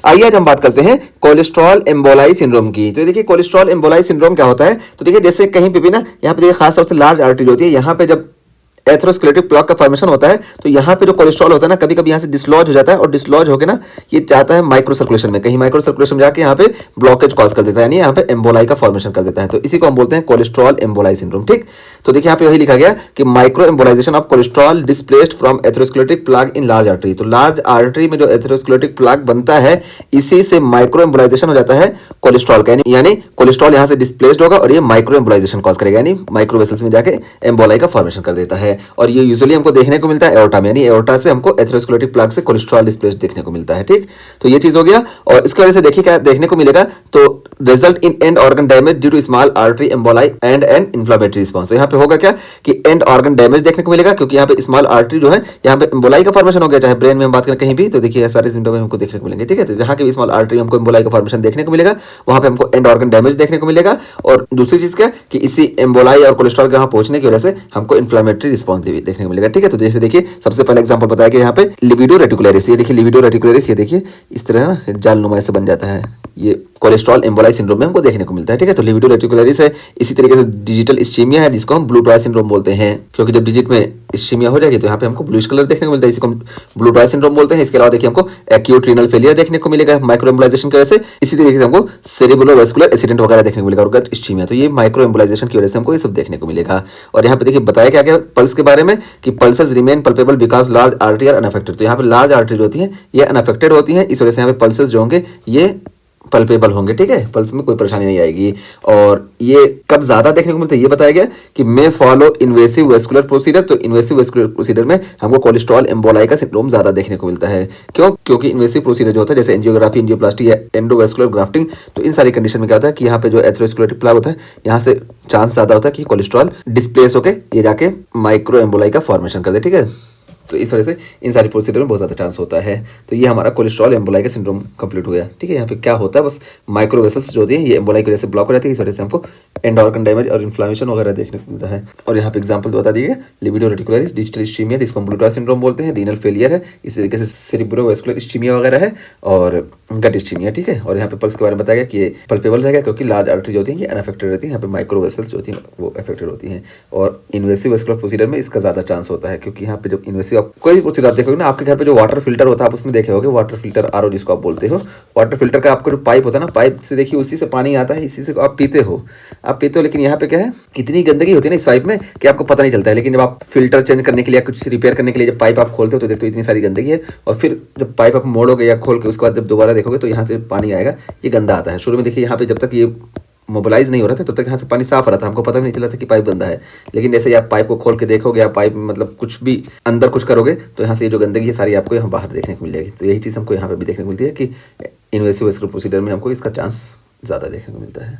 आइए आज हम बात करते हैं कोलेस्ट्रॉल एम्बोलाई सिंड्रोम की। तो देखिए कोलेस्ट्रॉल एम्बोलाई सिंड्रोम क्या होता है। तो देखिए जैसे कहीं पे भी ना, यहाँ पे देखिए खास तौर से लार्ज आर्टरी होती है, यहाँ पे जब एथेरोस्क्लेरोटिक प्लग का फॉर्मेशन होता है तो यहाँ पे जो कोलेस्ट्रॉल होता है ना, कभी कभी यहाँ से डिसलॉज हो जाता है और डिसलॉज होकर ना ये जाता है माइक्रो सर्कुलेशन में, कहीं माइक्रो सर्कुलेशन में जाके यहाँ पे ब्लॉकेज कॉज कर देता है, यानी यहाँ पे एम्बोलाई का फॉर्मेशन कर देता है। तो इसी को हम बोलते हैं कोलेस्ट्रॉल एम्बोलाई सिंड्रोम। ठीक, तो देखिए यहाँ पे वही लिखा गया कि micro embolisation of cholesterol displaced from atherosclerotic plug in large artery. तो लार्ज आर्टरी में जो एथेरोस्क्लेरोटिक प्लग बनता है, इसी से माइक्रो एम्बोलाइजेशन हो जाता है कोलेस्ट्रॉल का, यानी कोलेस्ट्रॉल यहाँ से डिस्प्लेस्ड होगा और ये माइक्रो एम्बोलाइजेशन कॉज करेगा, यानी माइक्रो वेसल्स में जाके एम्बोलाई का फॉर्मेशन कर देता है। और ये यूजुअली हमको देखने को मिलता है एओर्टा में, यानी एओर्टा से हमको एथेरोस्क्लेरोटिक प्लग से कोलेस्ट्रॉल डिस्प्लेस्ड देखने को मिलता है। ठीक, तो ये चीज हो गया। और इसकी वजह से देखिए क्या देखने को मिलेगा, तो result in end organ damage due to small artery emboli and an inflammatory response. तो यहाँ पे होगा क्या कि एंड ऑर्गन डैमेज देखने को मिलेगा, क्योंकि यहाँ पे स्मॉल आर्टरी जो है, यहाँ पे एम्बोलाई का फॉर्मेशन हो गया, चाहे ब्रेन में हम बात करें कहीं भी, तो देखिए सारे सिम्टम हमको देखने को मिलेंगे। ठीक है, तो जहाँ के भी स्मॉल आर्टरी हमको एम्बोलाई का फॉर्मेशन देखने को मिलेगा, वहाँ पे हमको एंड ऑर्गन डैमेज देखने को मिलेगा। और दूसरी चीज क्या कि इसी एम्बोलाई और कोलेस्ट्रॉल के वहाँ पहुंचने की वजह से हमको इन्फ्लेमेटरी रिस्पांस देखने को मिलेगा। ठीक है, तो जैसे देखिए सबसे पहले एग्जांपल बताया कि यहाँ पे लिबिडो रेटिकुलरिस, ये देखिए लिबिडो रेटिकुलरिस, ये देखिए इस तरह जाल नुमा से बन जाता है, ये कोलेस्ट्रॉल एम्बोलाई सिंड्रोम में हमको देखने को मिलता है। ठीक है, तो लिबिडो रेटिकुलरिस है। इसी तरीके से डिजिटल इस्चीमिया है, जिसको हम ब्लू ड्राई सिंड्रोम बोलते हैं, क्योंकि जब डिजिट में इस्चीमिया हो जाएगी तो यहाँ पे हमको ब्लूइश कलर देखने को मिलता है, इसको हम ब्लू ड्राई सिंड्रोम बोलते हैं। इसके अलावा देखिए हमको एक्यूट रीनल फेलियर देखने को मिलेगा माइक्रो एम्बोलाइजेशन की वजह से। इसी तरीके से हमको सेरेब्रोवास्कुलर एक्सीडेंट वगैरह देखने को मिलेगा और इस्चीमिया, तो ये माइक्रो एम्बोलाइजेशन की वजह से हमको ये सब देखने को मिलेगा। और यहाँ पे देखिए बताया क्या गया पल्स के बारे में कि pulses remain palpable because large artery are unaffected. तो यहाँ पे लार्ज आर्टरी जो होती है ये अनअफेक्टेड होती है, इस वजह से यहाँ पे पल्सेस जो होंगे ये पल्पेबल होंगे। ठीक है, पल्स में कोई परेशानी नहीं आएगी। और ये कब ज्यादा देखने को मिलता है ये बताया गया कि मे फॉलो इन्वेसिव वेस्कुलर प्रोसीजर। तो इन्वेसिव वेस्कुलर प्रोसीजर में हमको कोलेस्ट्रॉल एम्बोलाई का सिंड्रोम ज्यादा देखने को मिलता है। क्यों? क्योंकि इन्वेसिव प्रोसीजर जो होता है जैसे एंजियोग्राफी, एंजियोप्लास्टी या एंडोवेस्कुलर ग्राफ्टिंग, तो इन सारी कंडीशन में क्या होता है कि यहाँ पे जो एथेरोस्क्लेरोटिक प्लग होता है, यहाँ से चांस ज्यादा होता है कि कोलेस्ट्रॉल डिस्प्लेस होकर ये जाके माइक्रो एम्बोलाई का फॉर्मेशन कर दे। ठीक है, तो इस वजह से इन सारी प्रोसीजर में बहुत ज़्यादा चांस होता है। तो ये हमारा कोलेस्ट्रॉल एम्बोलाई का सिंड्रोम कंप्लीट हो गया। ठीक है, यहाँ पे क्या होता है, बस माइक्रो वेसल्स जो होती है ये एम्बोलाई की वजह से ब्लॉक हो जाती है, इस वजह से हमको एंड ऑर्गन डैमेज और इन्फ्लेमेशन वगैरह देखने को मिलता है। और यहाँ पे एग्जांपल बता दिए लिबिडो रेटिकुलरिस, डिजिटल इस्चीमिया जिसको हम ब्लू ड्राई सिंड्रोम बोलते हैं, रीनल फेलियर है, इसी तरीके से सेरेब्रोवास्कुलर इस्चीमिया वगैरह है और गट इस्चीमिया। ठीक है, और यहाँ पे पल्स के बारे में बताया गया कि ये पल्पेबल रहेगा क्योंकि लार्ज आर्टरी जो होती है ये अनअफेक्टेड रहती है, यहाँ पे माइक्रो वेसल्स जो होती हैं वो अफेक्टेड होती हैं। और इन्वेसिव वेस्कुलर प्रोसीजर में इसका ज़्यादा चांस होता है, क्योंकि यहाँ पे जब इन्वेसिव आप कोई भी प्रोसीजर देखोगे ना, आपके घर पे जो वाटर फिल्टर होता है आप उसमें देखे होगे, वाटर फिल्टर आरओ जिसको आप बोलते हो, वाटर फिल्टर का आपका जो पाइप होता है ना, पाइप से देखिए उसी से पानी आता है, इसी से आप पीते हो, लेकिन यहाँ पे क्या है इतनी गंदगी होती है ना इस पाइप में कि आपको पता नहीं चलता है। लेकिन जब आप फिल्टर चेंज करने के लिए कुछ रिपेयर करने के लिए जब पाइप आप खोलते हो तो देखते हो इतनी सारी गंदगी है, और फिर जब पाइप आप मोड़ोगे या खोल के उसके बाद जब दोबारा देखोगे तो यहाँ से पानी आएगा, ये गंदा आता है। शुरू में देखिए यहाँ पे जब तक ये मोबिलाइज नहीं हो रहा था तब तक यहाँ से पानी साफ आ रहा था, हमको पता भी नहीं चला था कि पाइप गंदा है। लेकिन जैसे ही आप पाइप को खोल के देखोगे, आप पाइप में मतलब कुछ भी अंदर कुछ करोगे तो यहाँ से ये जो गंदगी है सारी आपको यहाँ बाहर देखने को मिल जाएगी। तो यही चीज़ हमको यहाँ पे भी देखने को मिलती है कि इन्वेसिव वेस्कुलर प्रोसीजर में हमको इसका चांस ज़्यादा देखने को मिलता है।